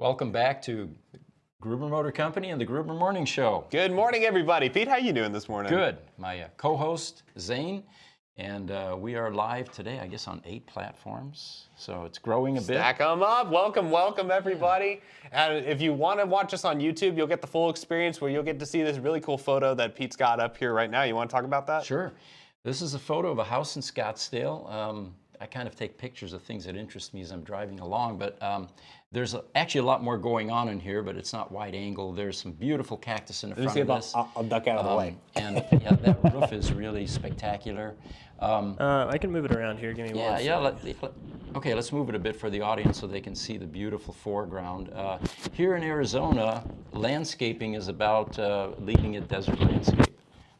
Welcome back to the Gruber Motor Company and the Gruber Morning Show. Good morning, everybody. Pete, how you doing this morning? Good. My co-host, Zane, and we are live today, I guess, on 8 platforms. So it's growing a bit. Stack them up. Welcome, everybody. And if you want to watch us on YouTube, you'll get the full experience where you'll get to see this really cool photo that Pete's got up here right now. You want to talk about that? Sure. This is a photo of a house in Scottsdale. I kind of take pictures of things that interest me as I'm driving along, but there's actually a lot more going on in here, but it's not wide angle. There's some beautiful cactus in the front of this. I'll duck out of the way. And yeah, that roof is really spectacular. I can move it around here. Give me one second. Okay, let's move it a bit for the audience so they can see the beautiful foreground. Here in Arizona, landscaping is about leading a desert landscape.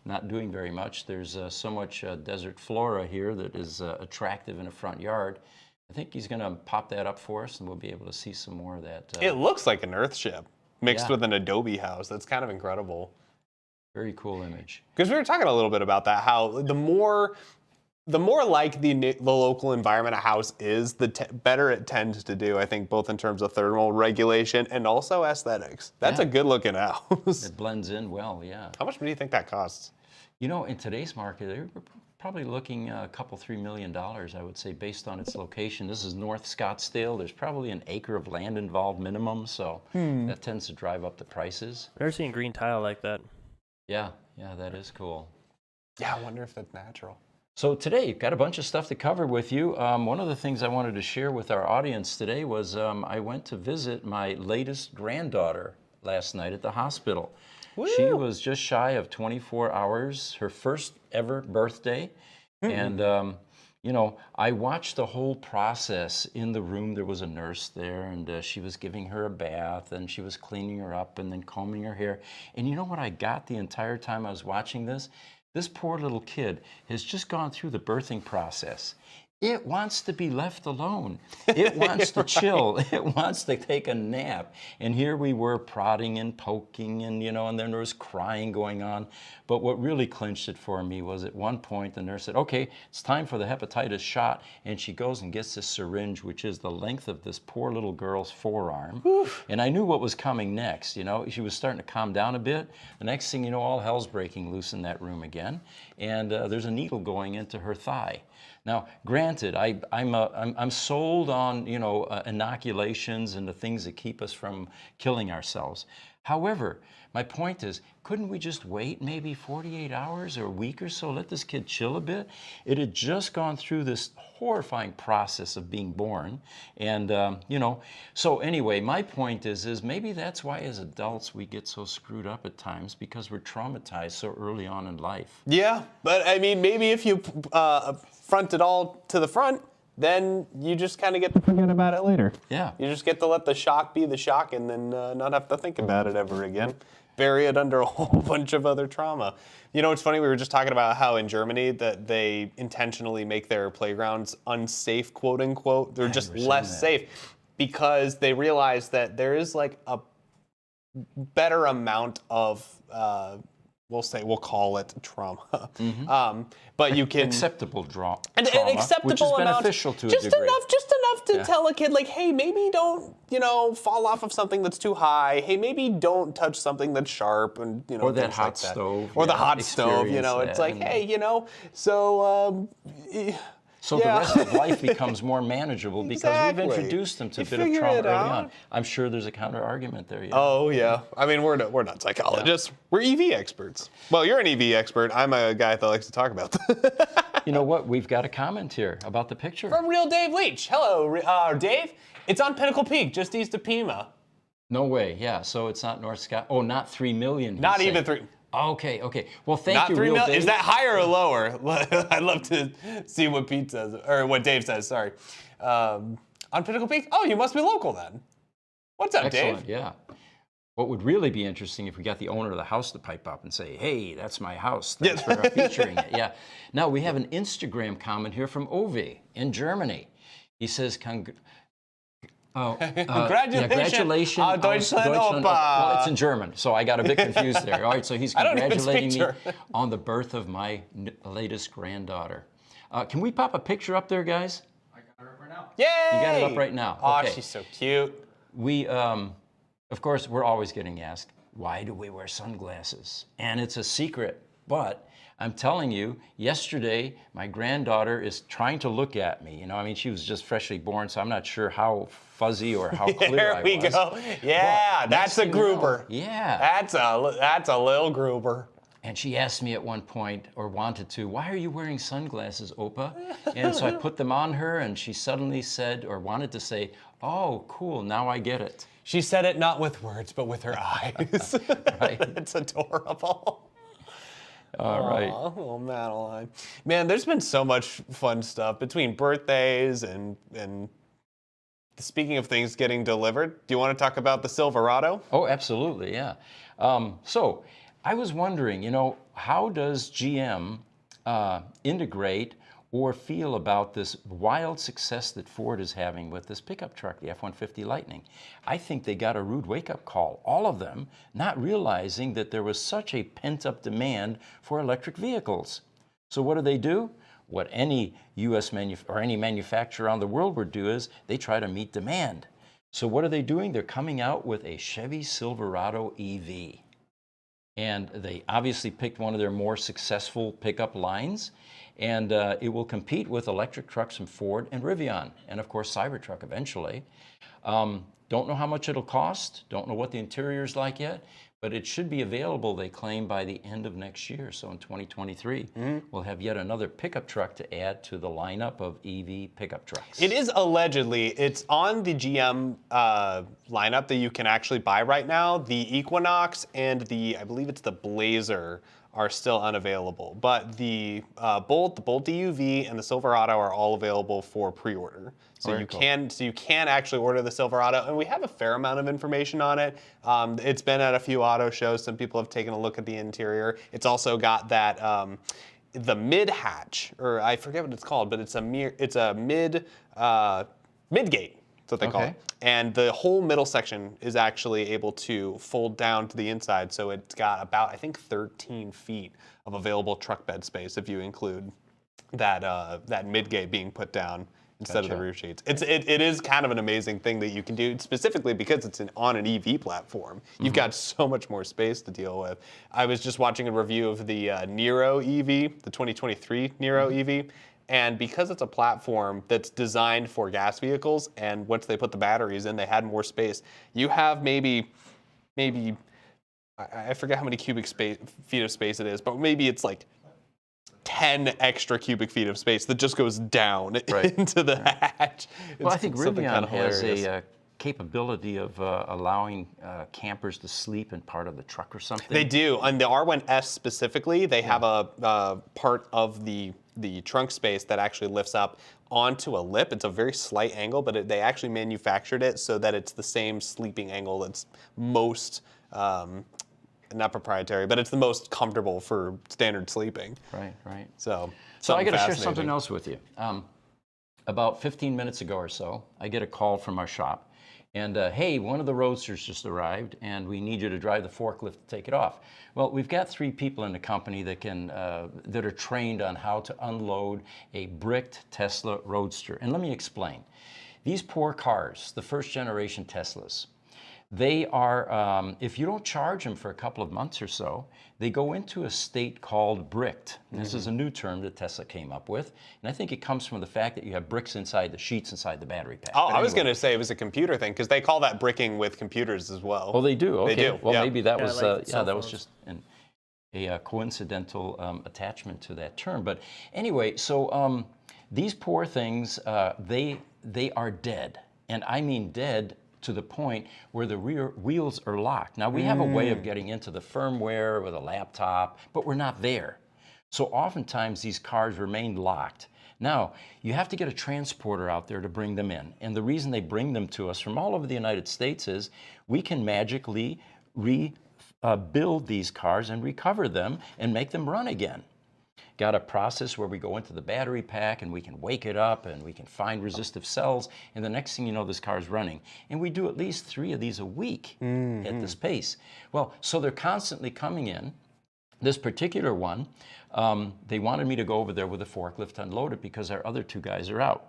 Not doing very much. There's so much desert flora here that is attractive in a front yard. I think he's going to pop that up for us, and we'll be able to see some more of that. It looks like an Earthship mixed with an Adobe house. That's kind of incredible. Very cool image. Because we were talking a little bit about that, how the more like the local environment a house is, the better it tends to do, I think, both in terms of thermal regulation and also aesthetics. That's a good-looking house. It blends in well, yeah. How much do you think that costs? You know, in today's market, they're probably looking a couple, $3 million, I would say, based on its location. This is North Scottsdale. There's probably an acre of land involved minimum, so that tends to drive up the prices. I've never seen green tile like that. Yeah, that is cool. Yeah, I wonder if that's natural. So today, you've got a bunch of stuff to cover with you. One of the things I wanted to share with our audience today was I went to visit my latest granddaughter last night at the hospital. Woo! She was just shy of 24 hours, her first ever birthday. And, you know, I watched the whole process in the room. There was a nurse there, and she was giving her a bath, and she was cleaning her up and then combing her hair. And you know what I got the entire time I was watching this? This poor little kid has just gone through the birthing process. It wants to be left alone. It wants to chill. It wants to take a nap. And here we were prodding and poking and, you know, and then there was crying going on. But what really clinched it for me was at one point the nurse said, okay, it's time for the hepatitis shot. And she goes and gets this syringe, which is the length of this poor little girl's forearm. Oof. And I knew what was coming next. You know, she was starting to calm down a bit. The next thing you know, all hell's breaking loose in that room again. And there's a needle going into her thigh. Now, granted, I'm sold on, you know, inoculations and the things that keep us from killing ourselves. However, my point is, couldn't we just wait maybe 48 hours or a week or so, let this kid chill a bit? It had just gone through this horrifying process of being born. And, you know, so anyway, my point is maybe that's why as adults we get so screwed up at times, because we're traumatized so early on in life. Yeah, but I mean, maybe if you front it all to the front, then you just kind of get to forget about it later. Yeah. You just get to let the shock be the shock and then not have to think about it ever again. Bury it under a whole bunch of other trauma. You know, it's funny, we were just talking about how in Germany that they intentionally make their playgrounds unsafe, quote unquote. They're just less safe because they realize that there is like a better amount of we'll call it trauma. But you can acceptable trauma, acceptable which is amount, beneficial to a just degree. Just enough to tell a kid, like, hey, maybe don't, you know, fall off of something that's too high. Hey, maybe don't touch something that's sharp, and you know, or that hot like that. stove, or the hot stove. You know, it's like, hey, you know, so. So the rest of life becomes more manageable because we've introduced them to a bit of trauma early on. I'm sure there's a counter argument there. Yeah. Oh yeah, I mean we're not psychologists. Yeah. We're EV experts. Well, you're an EV expert. I'm a guy that likes to talk about that. You know what? We've got a comment here about the picture from Real Dave Leach. Hello, Dave. It's on Pinnacle Peak, just east of Pima. No way. Yeah. So it's not North Scott. Oh, not 3 million. Not even 3. Okay. Well, thank you, Real Dave. Is that higher or lower? I'd love to see what Pete says, or what Dave says, sorry. On Pinnacle Peak? Oh, you must be local then. What's up, Excellent, Dave? Yeah. What would really be interesting if we got the owner of the house to pipe up and say, hey, that's my house. Thanks for featuring it. Yeah. Now, we have an Instagram comment here from Ove in Germany. He says, congratulations. Deutschland Opa. Well, it's in German, so I got a bit confused there. All right, so he's congratulating me on the birth of my latest granddaughter. Can we pop a picture up there, guys? I got her up right now. Yay! You got it up right now. Oh, okay. She's so cute. We Of course, we're always getting asked, why do we wear sunglasses? And it's a secret, but I'm telling you, yesterday, my granddaughter is trying to look at me. You know, I mean, she was just freshly born, so I'm not sure how fuzzy or how clear I was. There we go. Yeah, that's a Gruber. Yeah. That's a little Gruber. And she asked me at one point, or wanted to, why are you wearing sunglasses, Opa? And so I put them on her, and she suddenly said, or wanted to say, oh, cool, now I get it. She said it not with words, but with her eyes. Right. It's adorable. All right. Aw, little Madeline. Man, there's been so much fun stuff between birthdays and speaking of things getting delivered. Do you want to talk about the Silverado? Oh, absolutely, yeah. So I was wondering, you know, how does GM integrate or feel about this wild success that Ford is having with this pickup truck, the F-150 Lightning? I think they got a rude wake-up call, all of them, not realizing that there was such a pent-up demand for electric vehicles. So what do? What any U.S. any manufacturer around the world would do is they try to meet demand. So what are they doing? They're coming out with a Chevy Silverado EV. And they obviously picked one of their more successful pickup lines, and it will compete with electric trucks from Ford and Rivian, and of course Cybertruck eventually. Don't know how much it'll cost, don't know what the interior is like yet, but it should be available, they claim, by the end of next year. So in 2023, we'll have yet another pickup truck to add to the lineup of EV pickup trucks. It is allegedly, it's on the GM lineup that you can actually buy right now. The Equinox and I believe it's the Blazer are still unavailable. But the Bolt EUV, and the Silverado are all available for pre-order. So you can actually order the Silverado, and we have a fair amount of information on it. It's been at a few auto shows. Some people have taken a look at the interior. It's also got that the mid hatch, or I forget what it's called, but it's a mid gate. That's what they call it. And the whole middle section is actually able to fold down to the inside, so it's got about, I think, 13 feet of available truck bed space if you include that mid gate being put down instead of the rear seats. It is kind of an amazing thing that you can do, specifically because it's on an EV platform. You've got so much more space to deal with. I was just watching a review of the Niro EV, the 2023 Niro EV, and because it's a platform that's designed for gas vehicles, and once they put the batteries in, they had more space. You have maybe I forget how many cubic feet of space it is, but maybe it's like 10 extra cubic feet of space that just goes down into the hatch. Well, I think Rivian has a capability of allowing campers to sleep in part of the truck or something. They do. On the R1S specifically, they have a part of the trunk space that actually lifts up onto a lip. It's a very slight angle, but they actually manufactured it so that it's the same sleeping angle that's most not proprietary, but it's the most comfortable for standard sleeping. Right. So I got to share something else with you. About 15 minutes ago or so, I get a call from our shop, and hey, one of the Roadsters just arrived, and we need you to drive the forklift to take it off. Well, we've got 3 people in the company that that are trained on how to unload a bricked Tesla Roadster. And let me explain. These poor cars, the first generation Teslas, they are, if you don't charge them for a couple of months or so, they go into a state called bricked. And this is a new term that Tesla came up with. And I think it comes from the fact that you have bricks inside the sheets inside the battery pack. Oh, I was going to say it was a computer thing, because they call that bricking with computers as well. Oh, they do? Okay. They do. Well, maybe that was, that was just a coincidental attachment to that term. But anyway, so these poor things, they are dead. And I mean dead to the point where the rear wheels are locked. Now, we have a way of getting into the firmware with a laptop, but we're not there. So oftentimes these cars remain locked. Now, you have to get a transporter out there to bring them in. And the reason they bring them to us from all over the United States is we can magically rebuild these cars and recover them and make them run again. Got a process where we go into the battery pack and we can wake it up and we can find resistive cells, and the next thing you know, this car's running. And we do at least 3 of these a week at this pace. Well, so they're constantly coming in. This particular one, they wanted me to go over there with a forklift to unload it because our other 2 guys are out.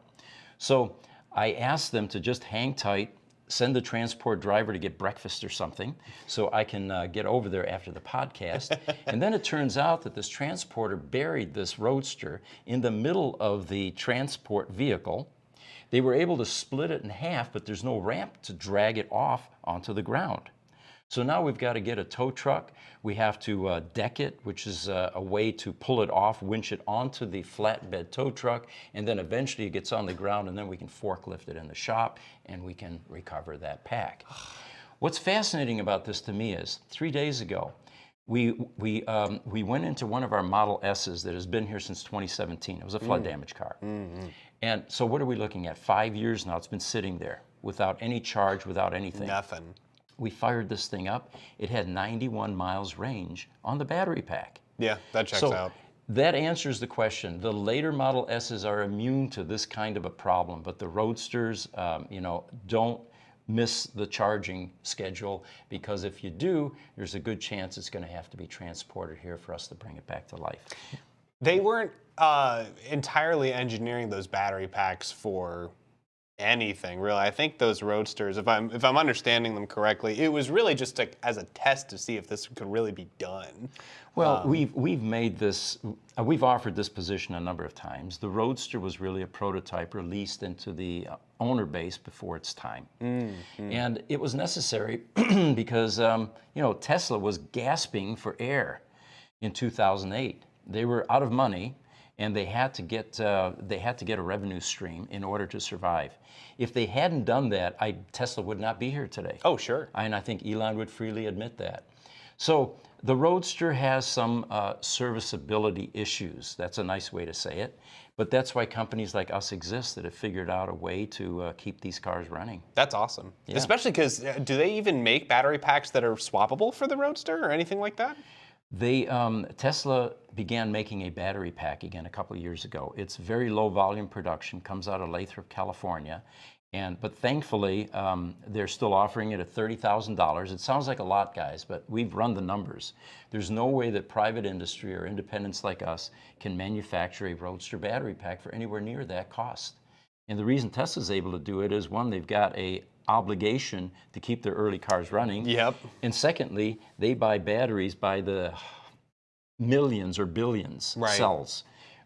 So I asked them to just hang tight send the transport driver to get breakfast or something so I can get over there after the podcast. And then it turns out that this transporter buried this Roadster in the middle of the transport vehicle. They were able to split it in half, but there's no ramp to drag it off onto the ground. So now we've got to get a tow truck. We have to deck it, which is a way to pull it off, winch it onto the flatbed tow truck, and then eventually it gets on the ground, and then we can forklift it in the shop, and we can recover that pack. What's fascinating about this to me is 3 days ago, we went into one of our Model S's that has been here since 2017. It was a flood damage car. And so what are we looking at? 5 years now. It's been sitting there without any charge, without anything. Nothing. We fired this thing up. It had 91 miles range on the battery pack. Yeah, that checks out. That answers the question. The later Model S's are immune to this kind of a problem, but the Roadsters, don't miss the charging schedule, because if you do, there's a good chance it's going to have to be transported here for us to bring it back to life. They weren't entirely engineering those battery packs for anything, really. I think those Roadsters, if I'm understanding them correctly, it was really just as a test to see if this could really be done. Well, we've made this, we've offered this position a number of times. The Roadster was really a prototype released into the owner base before its time. And it was necessary because, Tesla was gasping for air in 2008. They were out of money, and they had to get a revenue stream in order to survive. If they hadn't done that, Tesla would not be here today. Oh, sure. And I think Elon would freely admit that. So the Roadster has some serviceability issues. That's a nice way to say it. But that's why companies like us exist, that have figured out a way to keep these cars running. That's awesome. Yeah. Especially because, do they even make battery packs that are swappable for the Roadster or anything like that? Tesla began making a battery pack again a couple of years ago. It's very low volume production, comes out of Lathrop, California. But thankfully, they're still offering it at $30,000. It sounds like a lot, guys, but we've run the numbers. There's no way that private industry or independents like us can manufacture a Roadster battery pack for anywhere near that cost. And the reason Tesla's able to do it is, one, they've got a obligation to keep their early cars running. Yep. And secondly, they buy batteries by the millions or billions cells.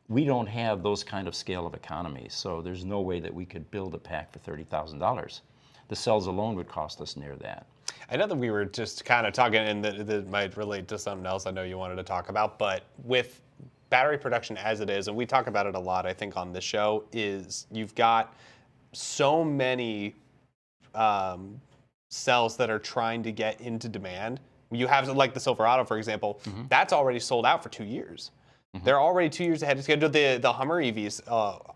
We don't have those kind of scale of economies, so there's no way that we could build a pack for $30,000. The cells alone would cost us near that. I know that we were just kind of talking, and that might relate to something else I know you wanted to talk about, but with battery production as it is, and we talk about it a lot, I think, on this show, is you've got so many cells that are trying to get into demand. You have, like the Silverado, for example, that's already sold out for 2 years. They're already 2 years ahead of schedule. The Hummer EVs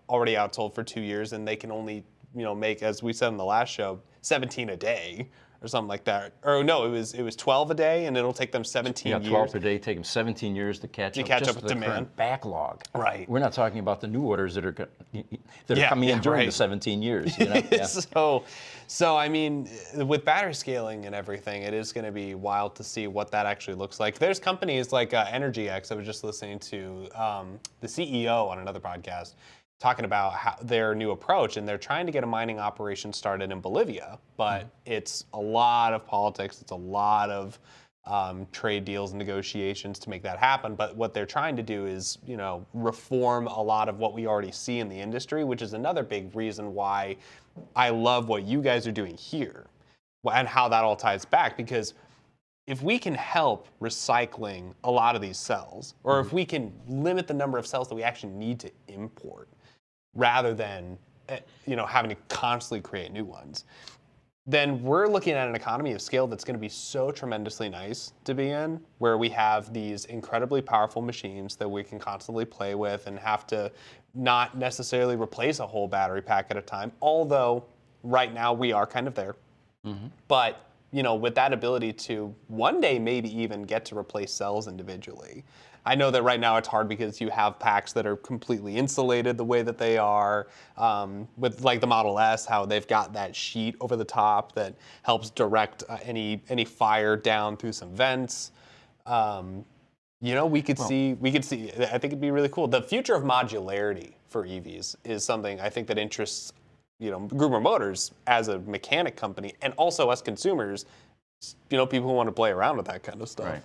already outsold for 2 years, and they can only make, as we said in the last show, 17 a day or something like that. Or no, it was 12 a day, and it'll take them 17 years. 12 per day, take them 17 years to catch up up just with to the demand. current backlog. Right. We're not talking about the new orders that are coming in during the 17 years. Yeah. So I mean, with battery scaling and everything, it is going to be wild to see what that actually looks like. There's companies like EnergyX. I was just listening to the CEO on another podcast talking about their new approach, and they're trying to get a mining operation started in Bolivia, but it's a lot of politics, it's a lot of trade deals and negotiations to make that happen. But what they're trying to do is, reform a lot of what we already see in the industry, which is another big reason why I love what you guys are doing here and how that all ties back. Because if we can help recycling a lot of these cells, or if we can limit the number of cells that we actually need to import, rather than having to constantly create new ones, then we're looking at an economy of scale that's going to be so tremendously nice to be in, where we have these incredibly powerful machines that we can constantly play with and have to not necessarily replace a whole battery pack at a time, although right now we are kind of there. But with that ability to one day maybe even get to replace cells individually. I know that right now it's hard because you have packs that are completely insulated the way that they are, with like the Model S, how they've got that sheet over the top that helps direct any fire down through some vents. We could see. I think it'd be really cool. The future of modularity for EVs is something I think that interests Gruber Motors as a mechanic company, and also us consumers, people who want to play around with that kind of stuff. Right.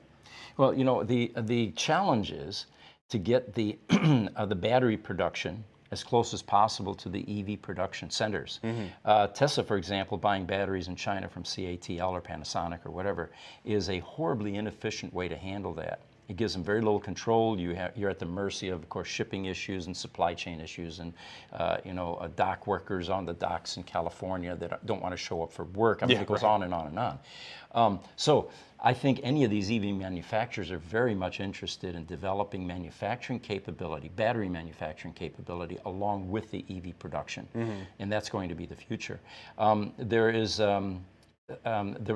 Well, the challenge is to get the the battery production as close as possible to the EV production centers. Tesla, for example, buying batteries in China from CATL or Panasonic or whatever is a horribly inefficient way to handle that. It gives them very little control. You're at the mercy of course, shipping issues and supply chain issues, and dock workers on the docks in California that don't want to show up for work. I mean, it goes on and on and on. So I think any of these EV manufacturers are very much interested in developing manufacturing capability, battery manufacturing capability, along with the EV production, and that's going to be the future. There was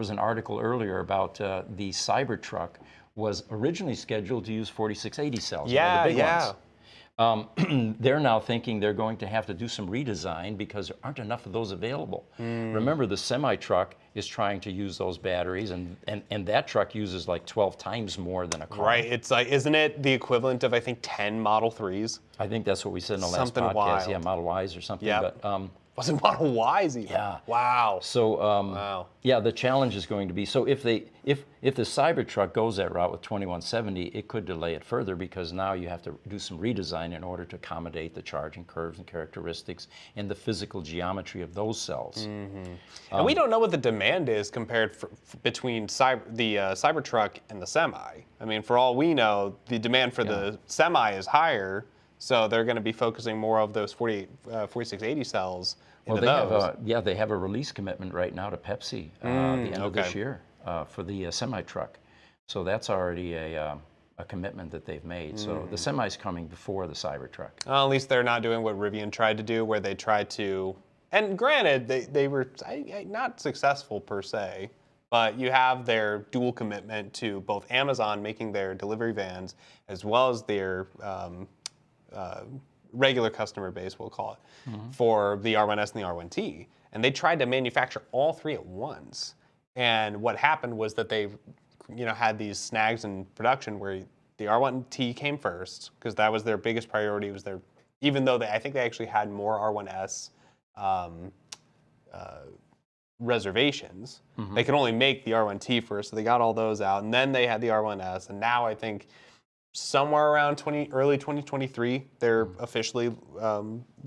an article earlier about the Cybertruck was originally scheduled to use 4680 cells, the big ones. They're now thinking they're going to have to do some redesign because there aren't enough of those available. Remember, the semi-truck is trying to use those batteries, and that truck uses like 12 times more than a car. Right. It's like, isn't it the equivalent of, I think, 10 Model 3s? I think that's what we said in the last Something podcast. wild. Yeah, Model Ys or something. Yep. But, wasn't Model Ys even? Yeah. Wow. So yeah, the challenge is going to be, so if the Cybertruck goes that route with 2170, it could delay it further because now you have to do some redesign in order to accommodate the charging curves and characteristics and the physical geometry of those cells. And we don't know what the demand is compared between the Cybertruck and the Semi. I mean, for all we know, the demand for the Semi is higher, so they're going to be focusing more of those 4680 cells into those. They have a release commitment right now to Pepsi at the end of this year for the semi-truck. So that's already a commitment that they've made. So the Semi's coming before the Cybertruck. Well, at least they're not doing what Rivian tried to do, where they tried to, and granted, they were not successful per se, but you have their dual commitment to both Amazon making their delivery vans as well as their regular customer base, we'll call it, for the R1S and the R1T. And they tried to manufacture all three at once. And what happened was that they had these snags in production where the R1T came first, because that was their biggest priority, even though I think they actually had more R1S reservations. They could only make the R1T first, so they got all those out. And then they had the R1S, and now I think somewhere around early 2023, they're officially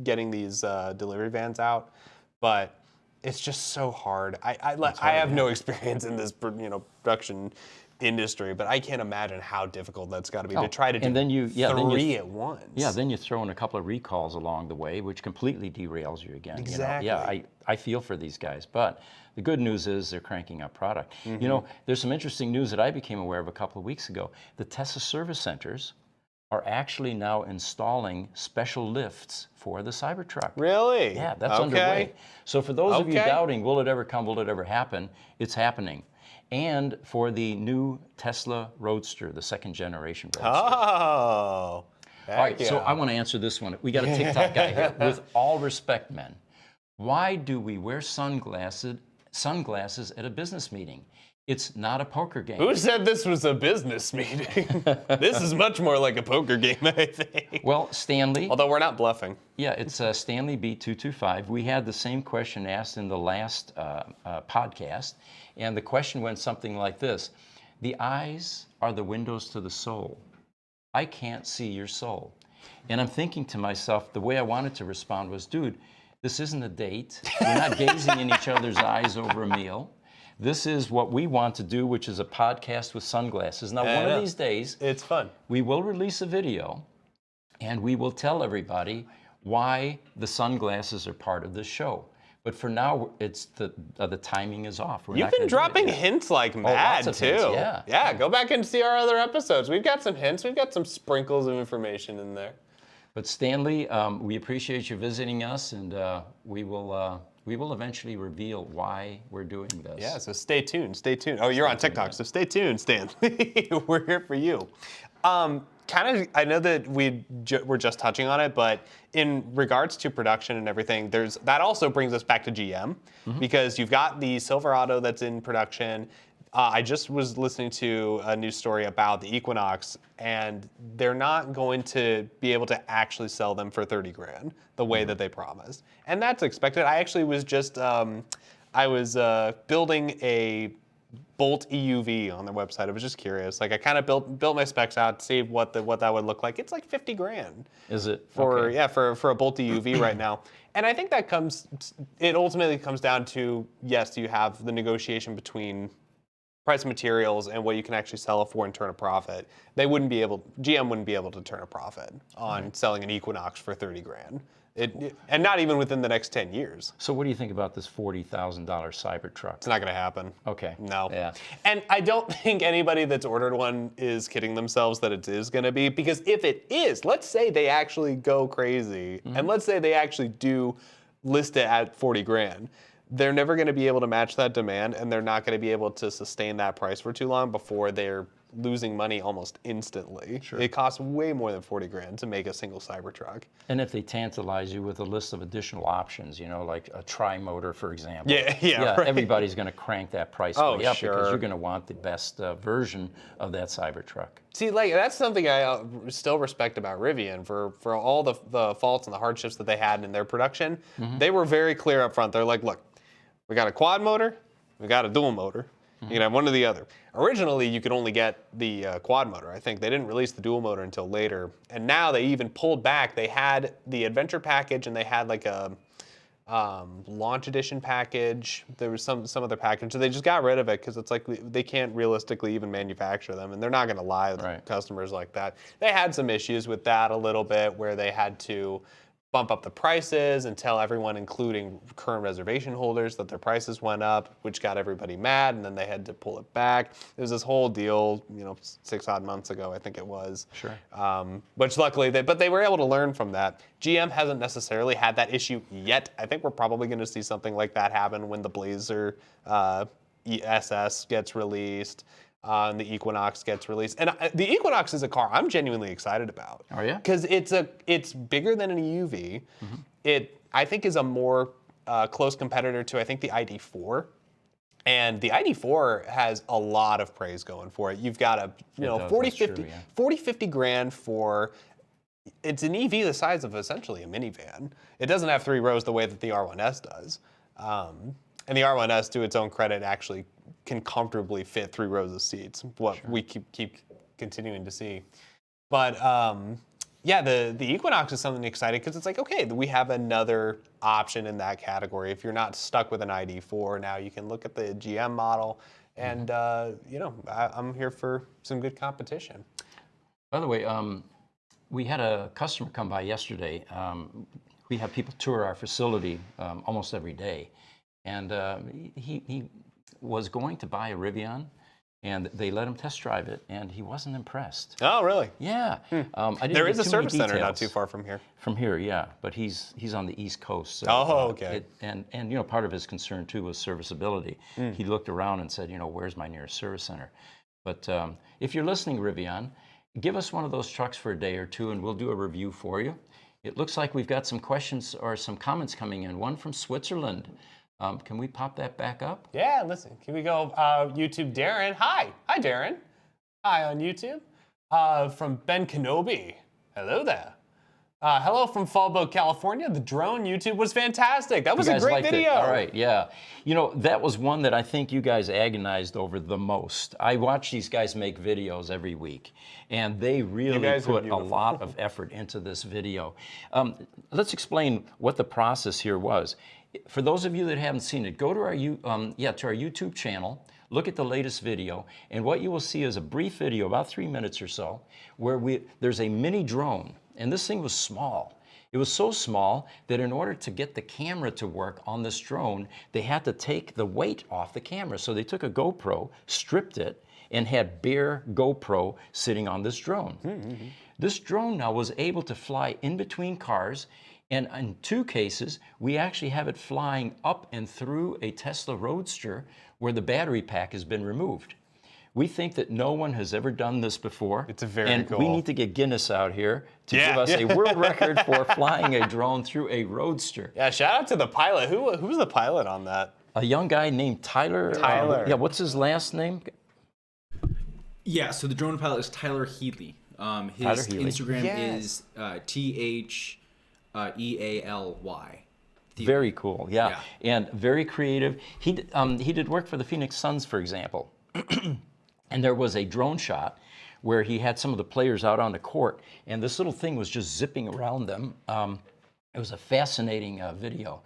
getting these delivery vans out. But it's just so hard. I have no experience in this production industry, but I can't imagine how difficult that's got to be to try to do three at once. Yeah, then you throw in a couple of recalls along the way, which completely derails you again. Exactly. Yeah, I feel for these guys, but the good news is they're cranking up product. There's some interesting news that I became aware of a couple of weeks ago. The Tesla service centers are actually now installing special lifts for the Cybertruck. Really? Yeah, that's underway. So for those of you doubting, will it ever come, will it ever happen, it's happening. And for the new Tesla Roadster, the second generation Roadster. Oh, all right, so I want to answer this one. We got a TikTok guy here. With all respect, men, why do we wear sunglasses at a business meeting? It's not a poker game. Who said this was a business meeting? This is much more like a poker game, I think. Well, Stanley. Although we're not bluffing. Yeah, it's Stanley B225. We had the same question asked in the last podcast, and the question went something like this. The eyes are the windows to the soul. I can't see your soul. And I'm thinking to myself, the way I wanted to respond was, dude, this isn't a date. We're not gazing in each other's eyes over a meal. This is what we want to do, which is a podcast with sunglasses. Now, one of these days, it's fun. We will release a video, and we will tell everybody why the sunglasses are part of this show. But for now, it's the timing is off. You've been dropping hints like mad, too. Hints, yeah, go back and see our other episodes. We've got some hints. We've got some sprinkles of information in there. But Stanley, we appreciate you visiting us, and we will eventually reveal why we're doing this. Yeah, so stay tuned. Stay tuned. Oh, you're on TikTok, so stay tuned, Stanley. We're here for you. I know that we're just touching on it, but in regards to production and everything, that also brings us back to GM, because you've got the Silverado that's in production. I just was listening to a news story about the Equinox, and they're not going to be able to actually sell them for 30 grand the way that they promised. And that's expected. I actually was just, I was building a Bolt EUV on their website. I was just curious. Like I kind of built my specs out to see what that would look like. It's like 50 grand. Is it? For okay. yeah, for a Bolt EUV right now. And I think it ultimately comes down to, yes, you have the negotiation between price of materials and what you can actually sell it for and turn a profit. GM wouldn't be able to turn a profit on selling an Equinox for 30 grand. And not even within the next 10 years. So what do you think about this $40,000 Cybertruck? It's not going to happen. Okay. No. Yeah. And I don't think anybody that's ordered one is kidding themselves that it is going to be, because if it is, let's say they actually go crazy, and let's say they actually do list it at 40 grand. They're never going to be able to match that demand, and they're not going to be able to sustain that price for too long before they're losing money almost instantly. Sure. It costs way more than 40 grand to make a single Cybertruck. And if they tantalize you with a list of additional options, like a tri-motor, for example. Yeah, right. Everybody's going to crank that price way up sure. because you're going to want the best version of that Cybertruck. See, that's something I still respect about Rivian for all the faults and the hardships that they had in their production. They were very clear up front. They're like, look, we got a quad motor, we got a dual motor. You can have one or the other. Originally, you could only get the quad motor. I think they didn't release the dual motor until later. And now they even pulled back. They had the Adventure package, and they had like a launch edition package. There was some other package. So they just got rid of it because it's like they can't realistically even manufacture them, and they're not going to lie to customers like that. They had some issues with that a little bit, where they had to bump up the prices and tell everyone, including current reservation holders, that their prices went up, which got everybody mad, and then they had to pull it back. There was this whole deal, 6 odd months ago, I think it was. Sure. Which luckily, but they were able to learn from that. GM hasn't necessarily had that issue yet. I think we're probably going to see something like that happen when the Blazer ESS gets released. And the Equinox gets released, and the Equinox is a car I'm genuinely excited about. Oh yeah? Because it's bigger than an EUV. It I think is a more close competitor to the ID4, and the ID4 has a lot of praise going for it. You've got a 50 grand for. It's an EV the size of essentially a minivan. It doesn't have 3 rows the way that the R1S does, and the R1S, to its own credit, actually can comfortably fit 3 rows of seats, we keep continuing to see. But the Equinox is something exciting because it's like, okay, we have another option in that category. If you're not stuck with an ID4, now you can look at the GM model, and I'm here for some good competition. By the way, we had a customer come by yesterday. We have people tour our facility almost every day, and he was going to buy a Rivian, and they let him test drive it, and he wasn't impressed. Oh, really? Yeah. There is a service center not too far from here. From here, yeah, but he's on the East Coast. So, okay. And part of his concern too was serviceability. He looked around and said, where's my nearest service center? But if you're listening, Rivian, give us one of those trucks for a day or two, and we'll do a review for you. It looks like we've got some questions or some comments coming in. One from Switzerland. Can we pop that back up? Yeah, listen. Can we go YouTube Darren? Hi, Darren. Hi on YouTube. From Ben Kenobi. Hello there. Hello from Fallbrook, California. The drone YouTube was fantastic. That was a great video. All right, yeah. That was one that I think you guys agonized over the most. I watch these guys make videos every week, and they really put a lot of effort into this video. Let's explain what the process here was. For those of you that haven't seen it, go to our YouTube channel, look at the latest video, and what you will see is a brief video, about 3 minutes or so, where there's a mini drone, and this thing was small. It was so small that in order to get the camera to work on this drone, they had to take the weight off the camera. So they took a GoPro, stripped it, and had bare GoPro sitting on this drone. This drone now was able to fly in between cars. And in 2 cases, we actually have it flying up and through a Tesla Roadster where the battery pack has been removed. We think that no one has ever done this before. It's very cool. And we need to get Guinness out here to give us a world record for flying a drone through a Roadster. Yeah, shout out to the pilot. Who was the pilot on that? a young guy named Tyler. Tyler. Yeah, what's his last name? Yeah, so the drone pilot is Tyler Healy. His Instagram is THEALY. Very cool, yeah, and very creative. He did work for the Phoenix Suns, for example, and there was a drone shot where he had some of the players out on the court, and this little thing was just zipping around them. It was a fascinating video.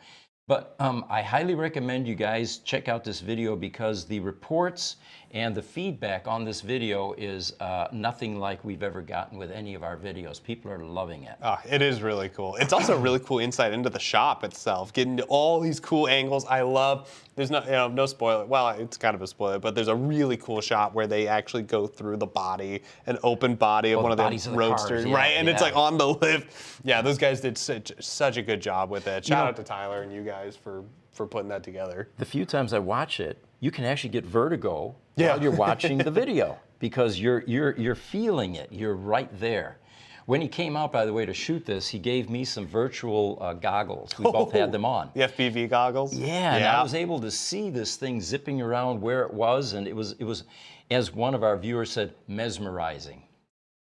But I highly recommend you guys check out this video because the reports and the feedback on this video is nothing like we've ever gotten with any of our videos. People are loving it. Oh, it is really cool. It's also a really cool insight into the shop itself, getting to all these cool angles. I love, there's no, no spoiler. Well, it's kind of a spoiler, but there's a really cool shot where they actually go through the body, an open body of one of the roadsters, cars, right? And it's like on the lift. Yeah, those guys did such a good job with it. Shout out to Tyler and you guys for putting that together. The few times I watch it, you can actually get vertigo while you're watching the video because you're feeling it. You're right there. When he came out, by the way, to shoot this, he gave me some virtual goggles. We both had them on. The FPV goggles? Yeah, and I was able to see this thing zipping around where it was, and it was, as one of our viewers said, mesmerizing.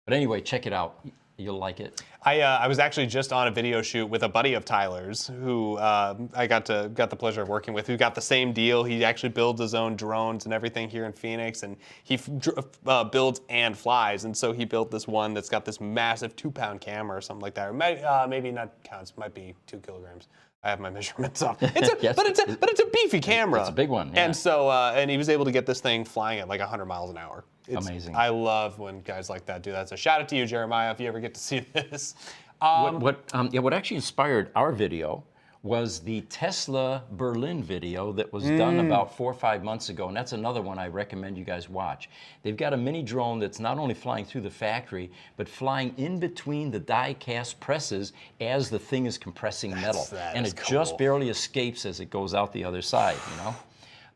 But anyway, check it out. You'll like it. I was actually just on a video shoot with a buddy of Tyler's who I got the pleasure of working with, who got the same deal. He actually builds his own drones and everything here in Phoenix, and he builds and flies. And so he built this one that's got this massive 2-pound camera or something like that. Or maybe not counts, might be 2 kilograms. I have my measurements off. But it's a beefy camera. It's a big one. Yeah. And so and he was able to get this thing flying at like 100 miles an hour. It's amazing. I love when guys like that do that. So shout out to you, Jeremiah, if you ever get to see this. What actually inspired our video was the Tesla Berlin video that was done about 4 or 5 months ago, and that's another one I recommend you guys watch. They've got a mini drone that's not only flying through the factory, but flying in between the die-cast presses as the thing is compressing metal. And it just barely escapes as it goes out the other side, you know?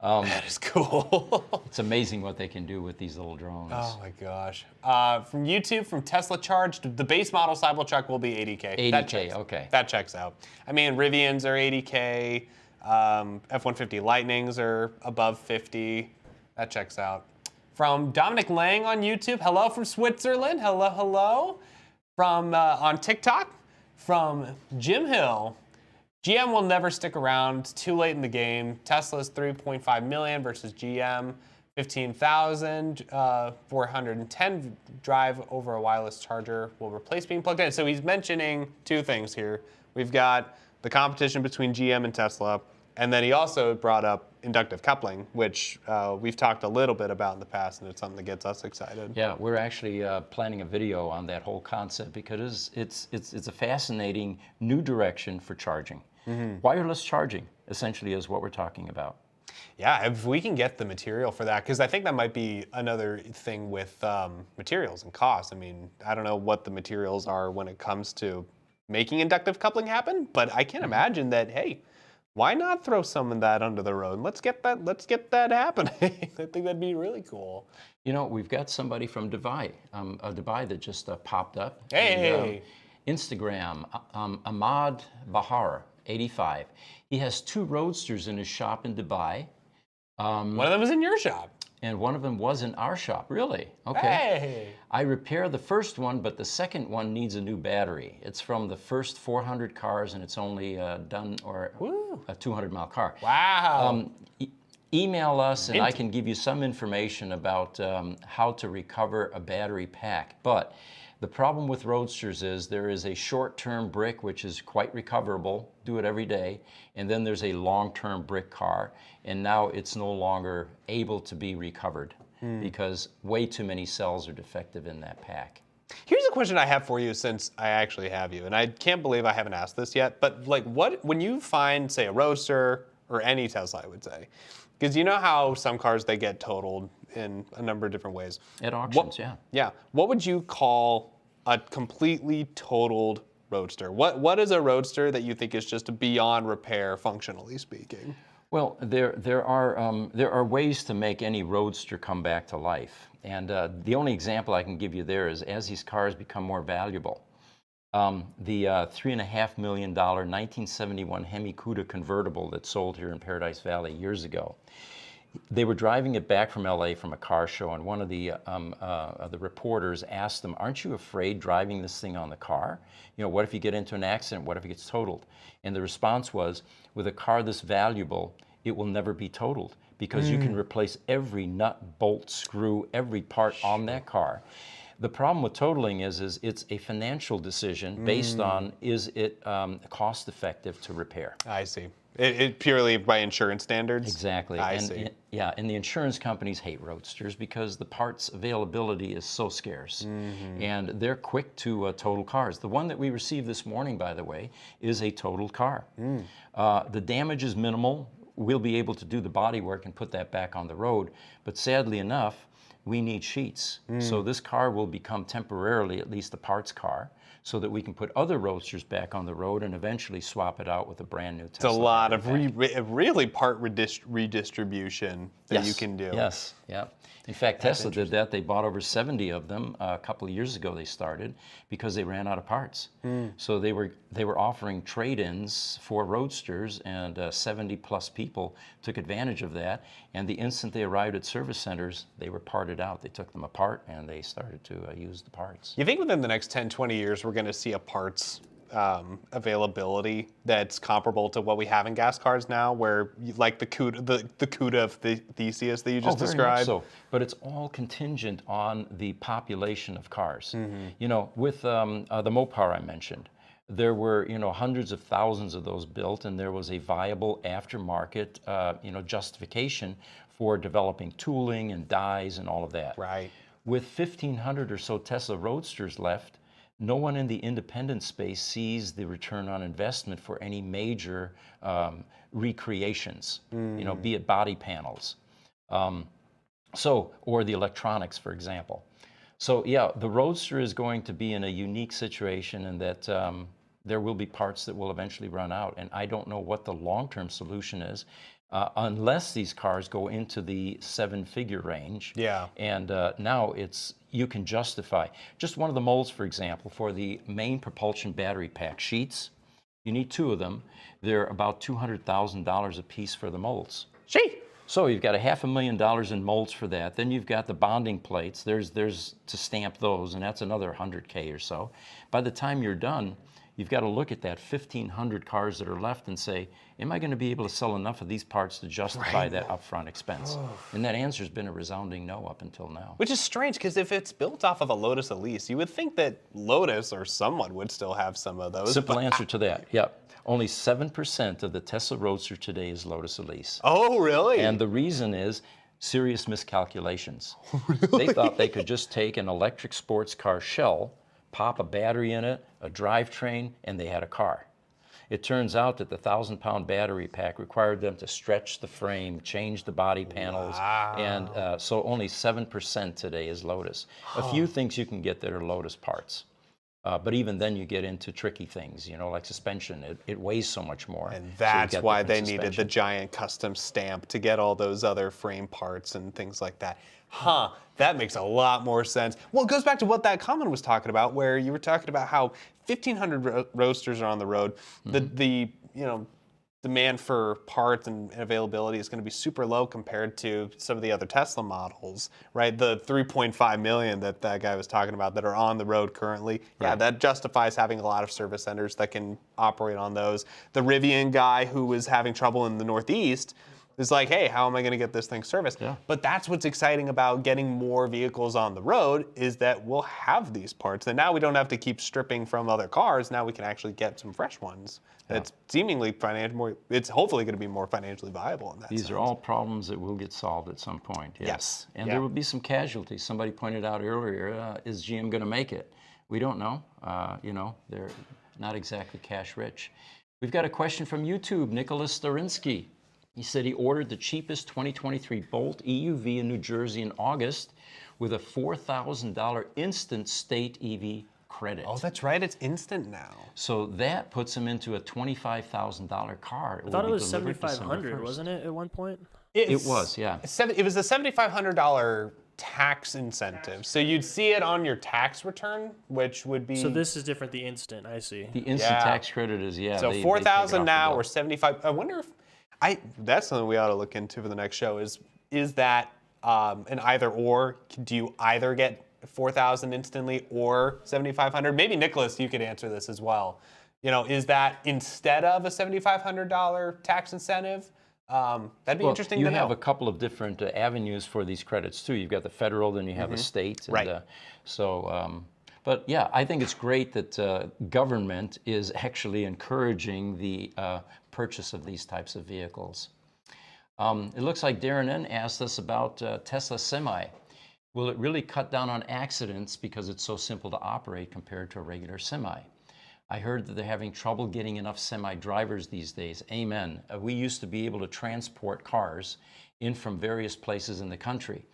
That is cool. It's amazing what they can do with these little drones. Oh my gosh. From YouTube, from Tesla Charged, the base model Cybertruck will be 80K. 80K, okay. That checks out. I mean, Rivians are 80K. F-150 Lightnings are above 50. That checks out. From Dominic Lang on YouTube, hello from Switzerland. Hello, hello. From on TikTok, from Jim Hill. GM will never stick around. Too late in the game. Tesla's 3.5 million versus GM 15,000. 410 drive over a wireless charger will replace being plugged in. So he's mentioning 2 things here. We've got the competition between GM and Tesla, and then he also brought up inductive coupling, which we've talked a little bit about in the past, and it's something that gets us excited. Yeah, we're actually planning a video on that whole concept because it's a fascinating new direction for charging. Wireless charging, essentially, is what we're talking about. Yeah, if we can get the material for that, because I think that might be another thing with materials and cost. I mean, I don't know what the materials are when it comes to making inductive coupling happen, but I can imagine that, hey, why not throw some of that under the road? Let's get that happening. I think that'd be really cool. You know, we've got somebody from Dubai, Dubai that just popped up. Hey! And, Instagram, Ahmad Bahar, 85. He has 2 roadsters in his shop in Dubai. One of them was in your shop. And one of them was in our shop, really? Okay. Hey! I repair the first one, but the second one needs a new battery. It's from the first 400 cars, and it's only done, or a 200-mile car. Wow! Email us, and I can give you some information about how to recover a battery pack. But the problem with roadsters is there is a short-term brick, which is quite recoverable, do it every day, and then there's a long-term brick car, and now it's no longer able to be recovered because way too many cells are defective in that pack. Here's a question I have for you since I actually have you, and I can't believe I haven't asked this yet, but like when you find, say, a Roadster, or any Tesla, I would say, because you know how some cars, they get totaled in a number of different ways. At auctions, yeah. Yeah. What would you call a completely totaled Roadster? What is a Roadster that you think is just beyond repair, functionally speaking? Well, there are ways to make any Roadster come back to life. And the only example I can give you there is as these cars become more valuable, The $3.5 million 1971 Hemi Cuda convertible that sold here in Paradise Valley years ago. They were driving it back from LA from a car show, and one of the reporters asked them, "Aren't you afraid driving this thing on the car? You know, what if you get into an accident? What if it gets totaled?" And the response was, with a car this valuable, it will never be totaled because you can replace every nut, bolt, screw, every part on that car. The problem with totaling is it's a financial decision based on, is it cost effective to repair? I see. It purely by insurance standards? Exactly. I see. And the insurance companies hate roadsters because the parts availability is so scarce. And they're quick to total cars. The one that we received this morning, by the way, is a totaled car. The damage is minimal. We'll be able to do the body work and put that back on the road. But sadly enough, we need sheets. So this car will become temporarily at least a parts car, so that we can put other roadsters back on the road and eventually swap it out with a brand new Tesla. It's a lot of really part redistribution that you can do. Yes, yeah. In fact, Tesla did that. They bought over 70 of them a couple of years ago. They started because they ran out of parts. So they were offering trade-ins for roadsters, and 70 plus people took advantage of that. And the instant they arrived at service centers, they were parted out. They took them apart and they started to use the parts. You think within the next 10, 20 years, we're going to see a parts availability that's comparable to what we have in gas cars now, where like the CUDA of the Theseus that you just described? Very much so. But it's all contingent on the population of cars. You know, with the Mopar I mentioned, there were, you know, hundreds of thousands of those built, and there was a viable aftermarket, you know, justification for developing tooling and dies and all of that. Right. With 1,500 or so Tesla Roadsters left, no one in the independent space sees the return on investment for any major recreations, you know, be it body panels, or the electronics, for example. So yeah, the Roadster is going to be in a unique situation in that there will be parts that will eventually run out, and I don't know what the long-term solution is. Unless these cars go into the 7-figure range. Yeah. And now you can justify. Just one of the molds, for example, for the main propulsion battery pack sheets, you need 2 of them. They're about $200,000 a piece for the molds. Gee. So you've got $500,000 in molds for that. Then you've got the bonding plates. There's to stamp those, and that's another $100K or so. By the time you're done, you've got to look at that 1,500 cars that are left and say, am I going to be able to sell enough of these parts to justify that upfront expense? And that answer's been a resounding no up until now. Which is strange, because if it's built off of a Lotus Elise, you would think that Lotus or someone would still have some of those. Simple answer to that, yep. Only 7% of the Tesla Roadster today is Lotus Elise. Oh, really? And the reason is serious miscalculations. Really? They thought they could just take an electric sports car shell, pop a battery in it, a drivetrain, and they had a car. It turns out that the 1,000-pound battery pack required them to stretch the frame, change the body panels, and so only 7% today is Lotus. A few things you can get that are Lotus parts. But even then you get into tricky things, you know, like suspension. It weighs so much more. And that's why they needed the giant custom stamp to get all those other frame parts and things like that. Huh, that makes a lot more sense. Well, it goes back to what that comment was talking about, where you were talking about how 1,500 roadsters are on the road. The demand for parts and availability is going to be super low compared to some of the other Tesla models, right? The 3.5 million that guy was talking about that are on the road currently. Right. Yeah, that justifies having a lot of service centers that can operate on those. The Rivian guy who was having trouble in the Northeast is like, hey, how am I going to get this thing serviced? Yeah. But that's what's exciting about getting more vehicles on the road, is that we'll have these parts. And now we don't have to keep stripping from other cars. Now we can actually get some fresh ones. Yeah. It's seemingly it's hopefully going to be more financially viable in that sense. These are all problems that will get solved at some point. Yes. And there will be some casualties. Somebody pointed out earlier, is GM going to make it? We don't know. You know, they're not exactly cash rich. We've got a question from YouTube, Nicholas Starinsky. He said he ordered the cheapest 2023 Bolt EUV in New Jersey in August with a $4,000 instant state EV credit. Oh, that's right. It's instant now. So that puts him into a $25,000 car. I thought it was $7,500, wasn't it, at one point? It was, yeah. It was a $7,500 tax incentives. So you'd see it on your tax return, which would be. So this is different. The instant, I see. The instant tax credit is So they 4,000 now or or 75. I wonder if that's something we ought to look into for the next show. Is that an either or? Do you either get 4,000 instantly or 7,500? Maybe Nicholas, you could answer this as well. Is that instead of a $7,500 tax incentive? That'd be interesting to know. You have a couple of different avenues for these credits too. You've got the federal, then you have the state. And, right. But yeah, I think it's great that government is actually encouraging the purchase of these types of vehicles. It looks like Darren N. asked us about Tesla Semi. Will it really cut down on accidents because it's so simple to operate compared to a regular semi? I heard that they're having trouble getting enough semi-drivers these days. Amen. We used to be able to transport cars in from various places in the country.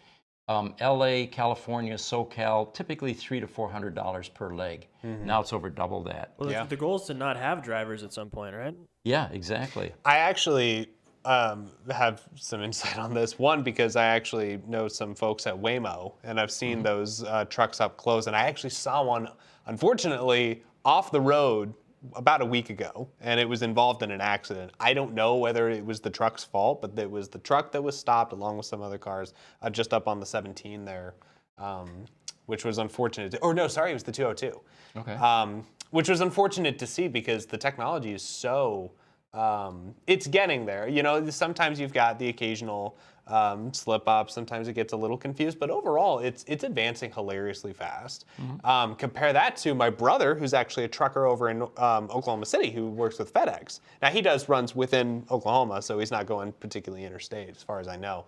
LA, California, SoCal, typically $300 to $400 per leg. Now it's over double that. Well, the goal is to not have drivers at some point, right? Yeah, exactly. I actually have some insight on this. One, because I actually know some folks at Waymo, and I've seen those trucks up close, and I actually saw one, unfortunately, off the road about a week ago, and it was involved in an accident. I don't know whether it was the truck's fault, but it was the truck that was stopped along with some other cars just up on the 17 there, which was unfortunate. Or no, sorry, it was the 202. Okay. Which was unfortunate to see because the technology is so, it's getting there. Sometimes you've got the occasional slip up. Sometimes it gets a little confused, but overall, it's advancing hilariously fast. Compare that to my brother, who's actually a trucker over in Oklahoma City, who works with FedEx. Now he runs within Oklahoma, so he's not going particularly interstate, as far as I know.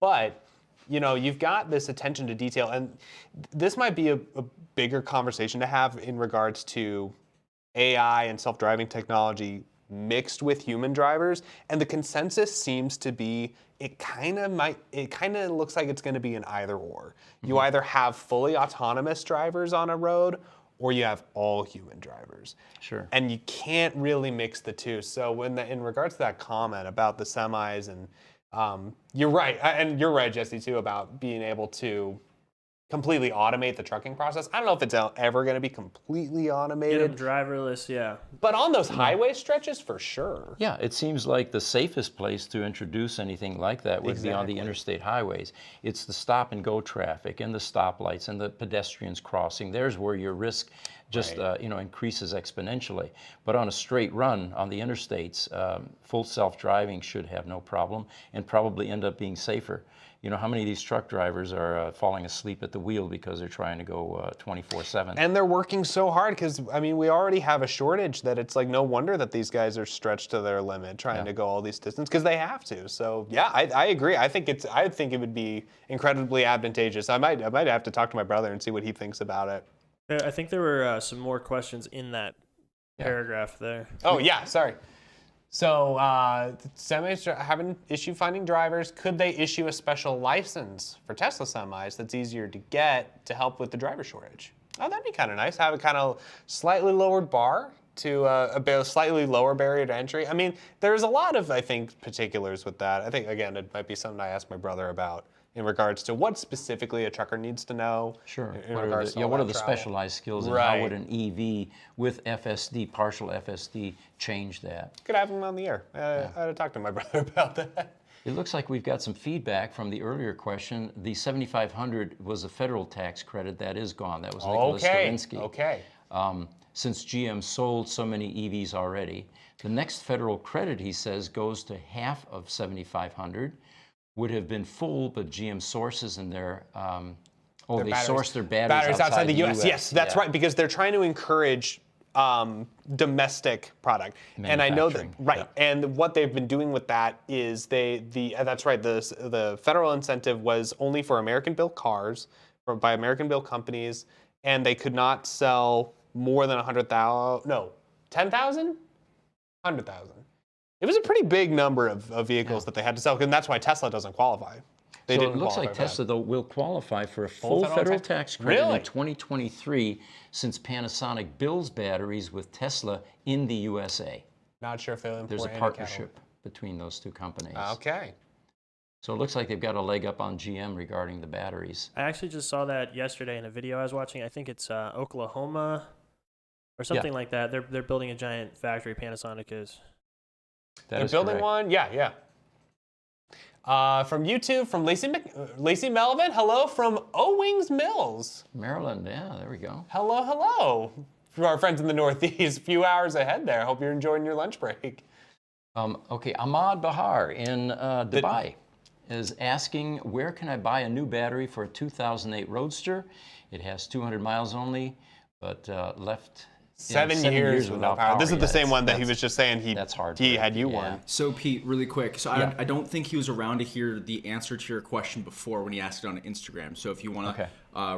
But you've got this attention to detail, and this might be a bigger conversation to have in regards to AI and self-driving technology mixed with human drivers, and the consensus seems to be it kind of looks like it's going to be an either or. You either have fully autonomous drivers on a road or you have all human drivers. Sure. And you can't really mix the two. So in regards to that comment about the semis, and you're right, and you're right, Jesse, too, about being able to completely automate the trucking process. I don't know if it's ever going to be completely automated. Get them driverless, yeah. But on those highway stretches, for sure. Yeah, it seems like the safest place to introduce anything like that would be on the interstate highways. It's the stop and go traffic and the stoplights and the pedestrians crossing. There's where your risk just increases exponentially. But on a straight run on the interstates, full self-driving should have no problem and probably end up being safer. How many of these truck drivers are falling asleep at the wheel because they're trying to go 24/7? And they're working so hard because, we already have a shortage that it's like no wonder that these guys are stretched to their limit trying to go all these distances because they have to. So, yeah, I agree. I think it would be incredibly advantageous. I might have to talk to my brother and see what he thinks about it. I think there were some more questions in that paragraph there. Oh, yeah, sorry. So, semis having issue finding drivers. Could they issue a special license for Tesla semis that's easier to get to help with the driver shortage? Oh, that'd be kind of nice. Have a kind of slightly lowered bar to a slightly lower barrier to entry. There's a lot of, particulars with that. I think, again, it might be something I asked my brother about in regards to what specifically a trucker needs to know. Sure. What are the specialized skills, and how would an EV with FSD, partial FSD, change that? Could have him on the air. I had to talk to my brother about that. It looks like we've got some feedback from the earlier question. The $7,500 was a federal tax credit. That is gone. That was Nicholas Stavinsky. Okay. Since GM sold so many EVs already, the next federal credit, he says, goes to half of $7,500. Would have been full, but GM sources in their source their batteries outside the U.S. Yes, that's right, because they're trying to encourage domestic product, and I know that And what they've been doing with that is that's right. The federal incentive was only for American-built cars by American-built companies, and they could not sell more than 100,000. No, 10,000, 100,000. It was a pretty big number of vehicles that they had to sell, and that's why Tesla doesn't qualify. So it looks like Tesla, though, will qualify for a full federal tax credit in 2023 since Panasonic builds batteries with Tesla in the USA. Not sure if they'll import. There's a partnership between those two companies. Okay. So it looks like they've got a leg up on GM regarding the batteries. I actually just saw that yesterday in a video I was watching. I think it's Oklahoma or something like that. They're building a giant factory. Panasonic is. They're building one? Yeah. From YouTube, from Lacey Melvin. Hello from O-Wings Mills. Maryland, yeah, there we go. Hello. For our friends in the Northeast, a few hours ahead there. Hope you're enjoying your lunch break. Okay, Ahmad Bahar in Dubai is asking, where can I buy a new battery for a 2008 Roadster? It has 200 miles only, but left 7 years without power. This is the same one that he was just saying he had you one. So Pete, really quick. So I don't think he was around to hear the answer to your question before when he asked it on Instagram. So if you want to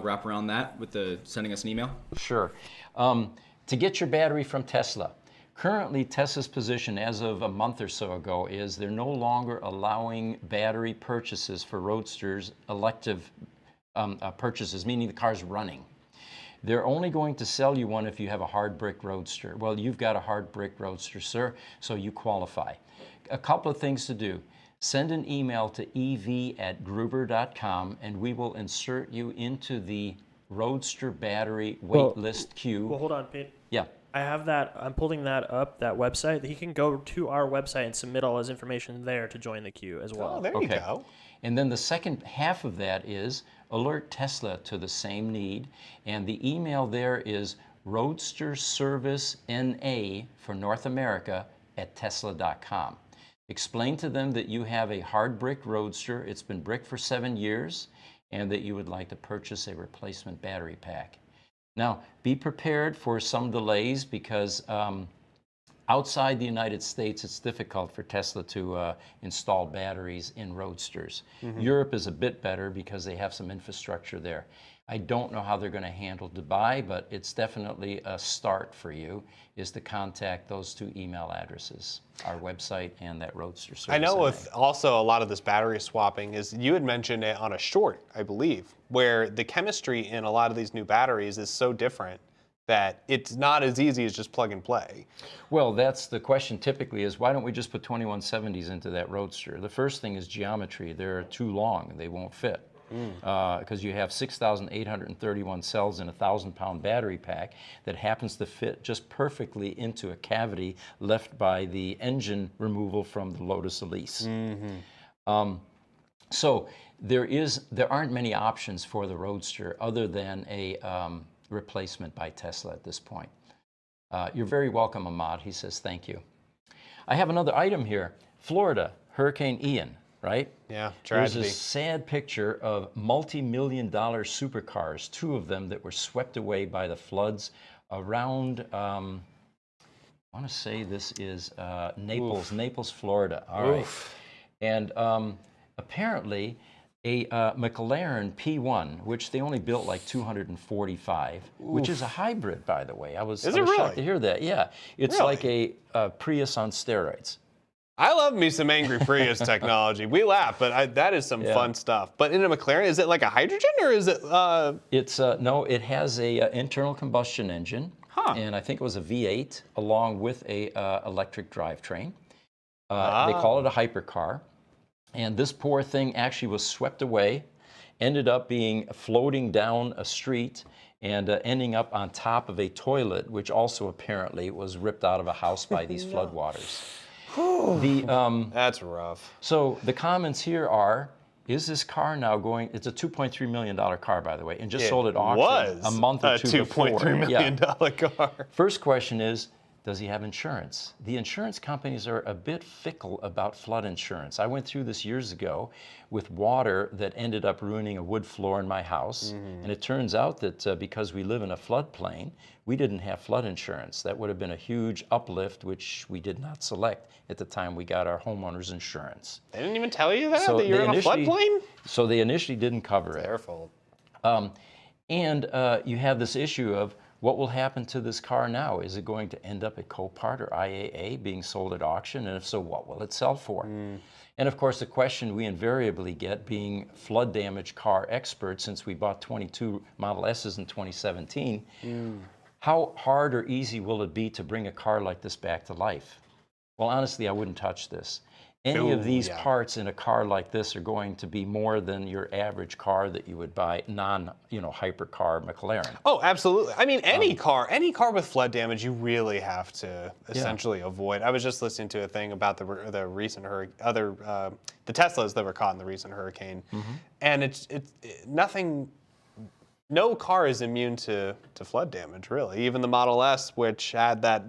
wrap around that with sending us an email. Sure. To get your battery from Tesla. Currently, Tesla's position as of a month or so ago is they're no longer allowing battery purchases for Roadsters, elective purchases, meaning the car's running. They're only going to sell you one if you have a hard brick Roadster. Well, you've got a hard brick Roadster, sir, so you qualify. A couple of things to do. Send an email to ev@gruber.com and we will insert you into the Roadster battery wait list queue. Well, hold on, Pete. Yeah. I have that. I'm pulling that up, that website. He can go to our website and submit all his information there to join the queue as well. Oh, there you go. And then the second half of that is alert Tesla to the same need. And the email there is roadsterservicena for North America @tesla.com. Explain to them that you have a hard brick Roadster. It's been bricked for 7 years and that you would like to purchase a replacement battery pack. Now, be prepared for some delays because outside the United States, it's difficult for Tesla to install batteries in Roadsters. Europe is a bit better because they have some infrastructure there. I don't know how they're going to handle Dubai, but it's definitely a start for you, is to contact those two email addresses, our website and that Roadster service. I know with also a lot of this battery swapping is, you had mentioned it on a short, I believe, where the chemistry in a lot of these new batteries is so different that it's not as easy as just plug and play. Well, that's the question typically is, why don't we just put 2170s into that Roadster? The first thing is geometry. They're too long. They won't fit. Because you have 6,831 cells in a 1,000-pound battery pack that happens to fit just perfectly into a cavity left by the engine removal from the Lotus Elise. So there aren't many options for the Roadster other than a replacement by Tesla at this point. You're very welcome, Ahmad. He says thank you. I have another item here. Florida, Hurricane Ian. Right? Yeah, tragedy. There's a sad picture of multi-million-dollar supercars, two of them that were swept away by the floods around, I want to say this is Naples, Florida. All right. And apparently a McLaren P1, which they only built like 245, which is a hybrid, by the way. I was shocked to hear that. Yeah. It's like a Prius on steroids. I love me some angry Prius technology. We laugh, but that is some fun stuff. But in a McLaren, is it like a hydrogen or is it? It's no. It has a internal combustion engine, and I think it was a V8 along with a electric drivetrain. They call it a hypercar, and this poor thing actually was swept away, ended up being floating down a street and ending up on top of a toilet, which also apparently was ripped out of a house by these floodwaters. That's rough. So the comments here are, is this car now going, it's a $2.3 million car, by the way, and just sold at auction a month or two before. $2.3 million car. First question is, does he have insurance? The insurance companies are a bit fickle about flood insurance. I went through this years ago with water that ended up ruining a wood floor in my house. And it turns out that because we live in a floodplain, we didn't have flood insurance. That would have been a huge uplift, which we did not select at the time we got our homeowner's insurance. They didn't even tell you that? That you're in a floodplain? So they initially didn't cover it. Their fault. And you have this issue of, what will happen to this car now? Is it going to end up at Copart or IAA being sold at auction? And if so, what will it sell for? And of course, the question we invariably get, being flood damage car experts, since we bought 22 Model S's in 2017, how hard or easy will it be to bring a car like this back to life? Well, honestly, I wouldn't touch this. Any of these yeah. parts in a car like this are going to be more than your average car that you would buy, hypercar McLaren. Oh, absolutely. I mean, any car with flood damage, you really have to essentially avoid. I was just listening to a thing about the recent the Teslas that were caught in the recent hurricane, and it's nothing. No car is immune to flood damage, really. Even the Model S, which had that,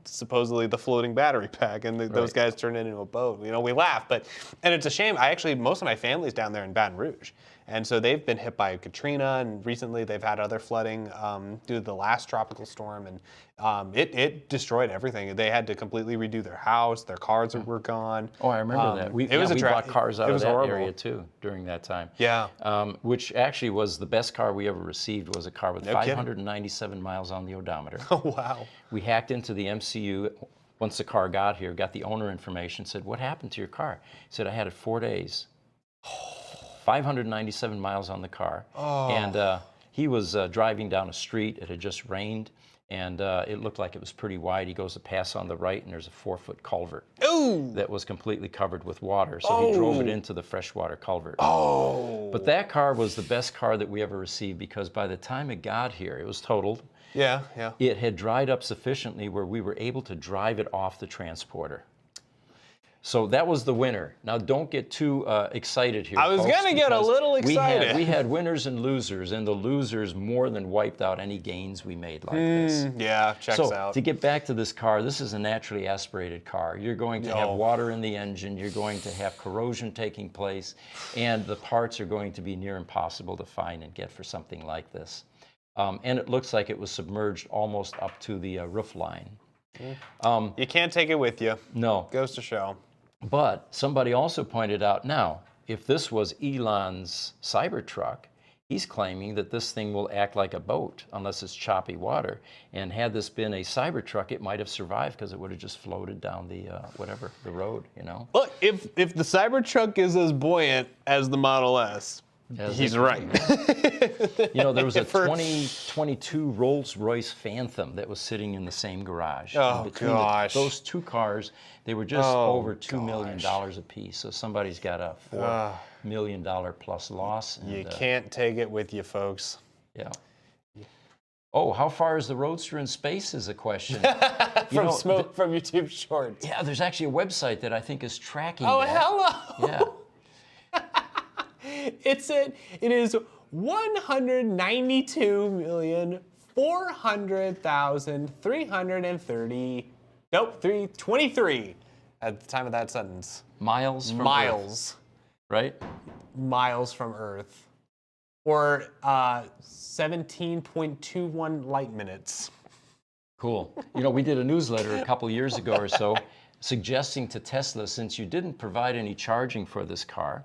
supposedly the floating battery pack, and those guys turned it into a boat. We laugh, and it's a shame. Most of my family's down there in Baton Rouge, and so they've been hit by Katrina, and recently they've had other flooding due to the last tropical storm, and it destroyed everything. They had to completely redo their house. Their cars were gone. Oh, I remember that. We bought cars out of that area too during that time. Yeah. Which actually was the best car we ever received. Was a car with 597 miles on the odometer. Oh, wow. We hacked into the MCU once the car got here, got the owner information, said, "What happened to your car?" He said, "I had it 4 days." 597 miles on the car. Oh. And he was driving down a street. It had just rained, and it looked like it was pretty wide. He goes to pass on the right, and there's a 4-foot culvert that was completely covered with water. So he drove it into the freshwater culvert. Oh. But that car was the best car that we ever received, because by the time it got here, it was totaled. Yeah. It had dried up sufficiently where we were able to drive it off the transporter. So that was the winner. Now, don't get too excited here. I was going to get a little excited. We had winners and losers, and the losers more than wiped out any gains we made like this. Yeah, checks out. To get back to this car, this is a naturally aspirated car. You're going to have water in the engine. You're going to have corrosion taking place, and the parts are going to be near impossible to find and get for something like this. And it looks like it was submerged almost up to the roof line. You can't take it with you. No. Goes to show. But somebody also pointed out, now, if this was Elon's Cybertruck, he's claiming that this thing will act like a boat unless it's choppy water. And had this been a Cybertruck, it might have survived because it would have just floated down the the road, Look, if the Cybertruck is as buoyant as the Model S, he's right. There was a 2022 Rolls-Royce Phantom that was sitting in the same garage. Oh, gosh. Those two cars, they were just over $2 million a piece. So somebody's got a $4 million plus loss. And, you can't take it with you, folks. Yeah. Oh, how far is the Roadster in space is a question. From YouTube Shorts. Yeah, there's actually a website that I think is tracking that. Hello! Yeah. It is 192,400,323 at the time of that sentence. Miles from Earth. Right? Miles from Earth. Or 17.21 light minutes. Cool. We did a newsletter a couple years ago or so suggesting to Tesla, since you didn't provide any charging for this car,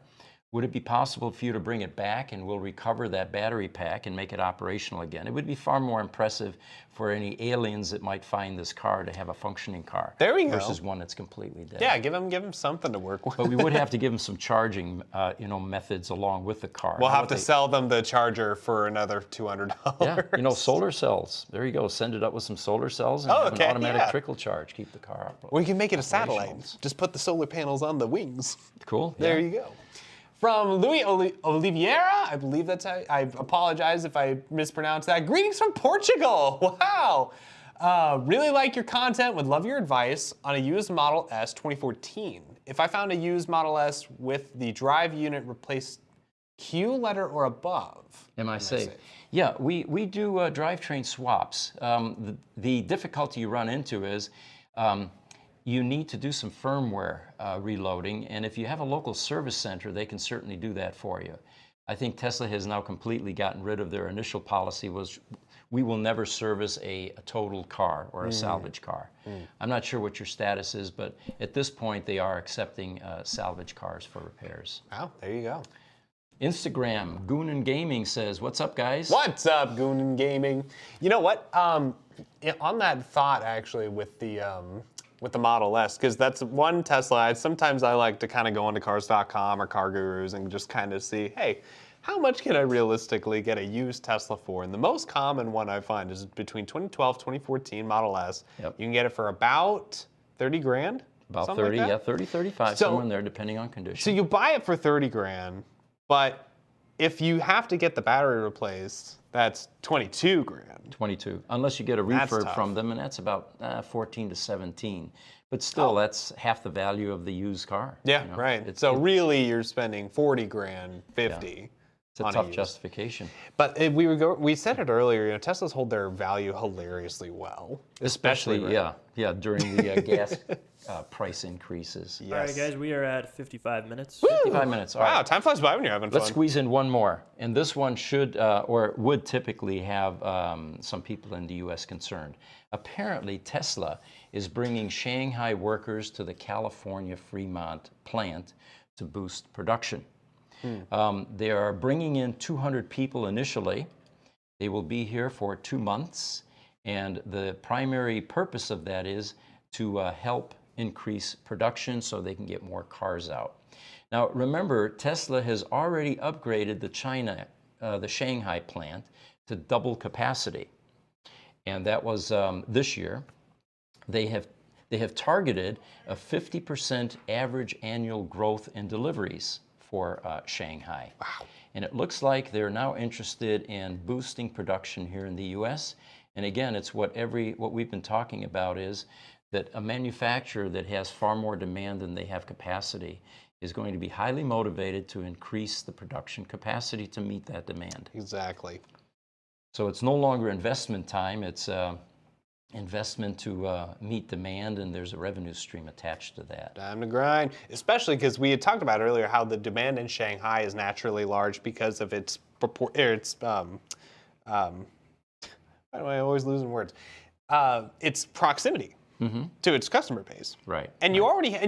would it be possible for you to bring it back and we'll recover that battery pack and make it operational again? It would be far more impressive for any aliens that might find this car to have a functioning car. There we go. Versus one that's completely dead. Yeah, give them something to work with. But we would have to give them some charging, methods along with the car. We'll have to sell them the charger for another $200. Yeah, solar cells. There you go. Send it up with some solar cells and have an automatic trickle charge. Keep the car up. Or you can make it a satellite. Just put the solar panels on the wings. Cool. There you go. From Louis Oliveira, I believe that's how, I apologize if I mispronounced that. Greetings from Portugal. Wow. Really like your content, would love your advice on a used Model S 2014. If I found a used Model S with the drive unit replaced Q letter or above. Am I safe? Yeah, we do drivetrain swaps. The difficulty you run into is you need to do some firmware reloading, and if you have a local service center, they can certainly do that for you. I think Tesla has now completely gotten rid of their initial policy was we will never service a totaled car or a salvage car. I'm not sure what your status is, but at this point they are accepting salvage cars for repairs. Wow, there you go. Instagram, Goonin Gaming says, what's up, guys? What's up, Goonin Gaming? You know what? On that thought, actually, with the Model S, because that's one Tesla. Sometimes I like to kind of go into cars.com or Car Gurus and just kind of see, hey, how much can I realistically get a used Tesla for? And the most common one I find is between 2012, 2014 Model S. Yep. You can get it for about 30 grand. About Something 30, like that? yeah, 30, 35, So- somewhere in there, depending on condition. So you buy it for 30 grand, but if you have to get the battery replaced, that's 22 grand. 22, unless you get a That's refurb tough. from them, and that's about 14 to 17. But still, that's half the value of the used car. Yeah, you know? right. So really, you're spending 40 grand, 50. It's a on tough used. justification. But we said it earlier. You know, Teslas hold their value hilariously well, Especially, right- during the gas price increases. Yes. All right, guys, we are at 55 minutes. 55 minutes. All Wow, right. time flies by when you're having Let's fun. squeeze in one more. And this one should, or would typically have some people in the U.S. concerned. Apparently, Tesla is bringing Shanghai workers to the California Fremont plant to boost production. They are bringing in 200 people initially. They will be here for 2 months. And the primary purpose of that is to help increase production so they can get more cars out. Now, remember, Tesla has already upgraded the Shanghai plant to double capacity. And that was this year. They have targeted a 50% average annual growth in deliveries for Shanghai. Wow. And it looks like they're now interested in boosting production here in the U.S. And again, it's what we've been talking about is that a manufacturer that has far more demand than they have capacity is going to be highly motivated to increase the production capacity to meet that demand. Exactly. So it's no longer investment time, it's investment to meet demand, and there's a revenue stream attached to that. Time to grind, especially because we had talked about earlier how the demand in Shanghai is naturally large because of its why am I always losing words? Its proximity to its customer base. Right. And you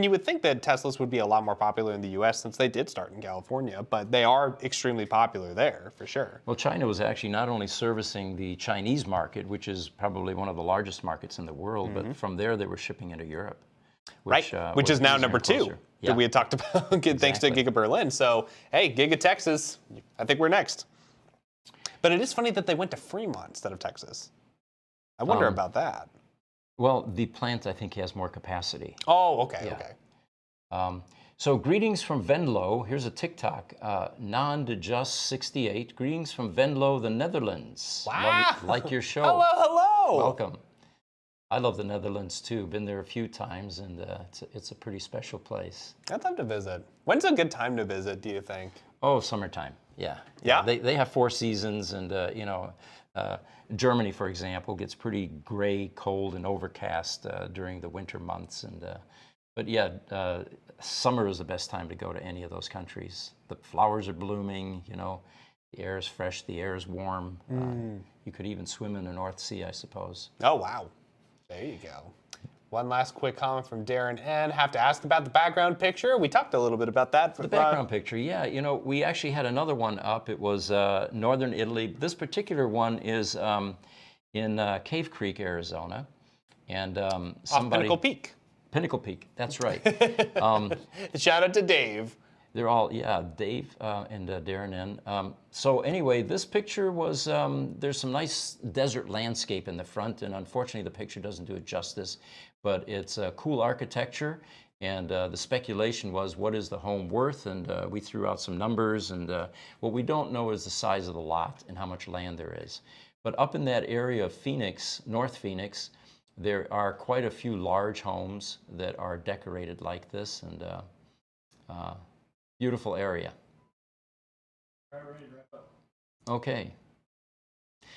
would think that Teslas would be a lot more popular in the U.S. since they did start in California, but they are extremely popular there for sure. Well, China was actually not only servicing the Chinese market, which is probably one of the largest markets in the world, but from there they were shipping into Europe. Which is now number 2 Yeah. that we had talked about thanks to Giga Berlin. So, hey, Giga Texas, I think we're next. But it is funny that they went to Fremont instead of Texas. I wonder about that. Well, the plant, I think, has more capacity. Oh, okay, Yeah. okay. So greetings from Venlo. Here's a TikTok. Non-to-just68. Greetings from Venlo, the Netherlands. Wow. Like your show. Hello, hello. Welcome. I love the Netherlands, too. Been there a few times, and it's a pretty special place. I'd love to visit. When's a good time to visit, do you think? Oh, summertime. Yeah. Yeah? They have 4 seasons, and, Germany, for example, gets pretty gray, cold, and overcast during the winter months. But yeah, summer is the best time to go to any of those countries. The flowers are blooming, the air is fresh, the air is warm. You could even swim in the North Sea, I suppose. Oh, wow. There you go. One last quick comment from Darren N. Have to ask about the background picture. We talked a little bit about that. The background picture, yeah. We actually had another one up. It was northern Italy. This particular one is in Cave Creek, Arizona. And somebody... Pinnacle Peak. Pinnacle Peak, that's right. Shout out to Dave. They're all, Dave and Darren N. So anyway, this picture was, there's some nice desert landscape in the front, and unfortunately the picture doesn't do it justice, but it's a cool architecture, and the speculation was, what is the home worth? And we threw out some numbers, and what we don't know is the size of the lot and how much land there is. But up in that area of Phoenix, North Phoenix, there are quite a few large homes that are decorated like this, and beautiful area. Okay.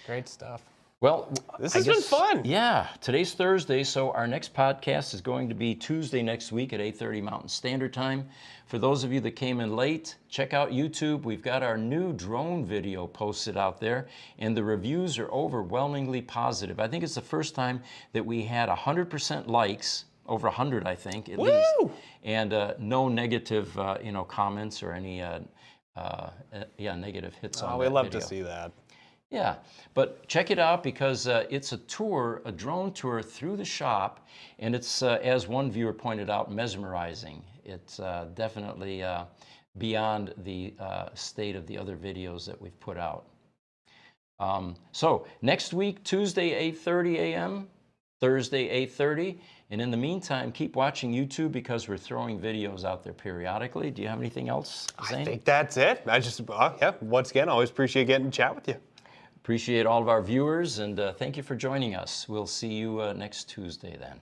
Great stuff. Well, This has been fun. Yeah. Today's Thursday, so our next podcast is going to be Tuesday next week at 8:30 Mountain Standard Time. For those of you that came in late, check out YouTube. We've got our new drone video posted out there, and the reviews are overwhelmingly positive. I think it's the first time that we had 100% likes, over 100, I think, at least, and no negative, comments or any, negative hits on that we love video. to see that. Yeah, but check it out because it's a drone tour through the shop, and it's, as one viewer pointed out, mesmerizing. It's definitely beyond the state of the other videos that we've put out. So next week, Tuesday, 8:30 a.m., Thursday, 8:30. And in the meantime, keep watching YouTube because we're throwing videos out there periodically. Do you have anything else, Zane? I think that's it. Yeah, once again, always appreciate getting to chat with you. Appreciate all of our viewers, and thank you for joining us. We'll see you next Tuesday then.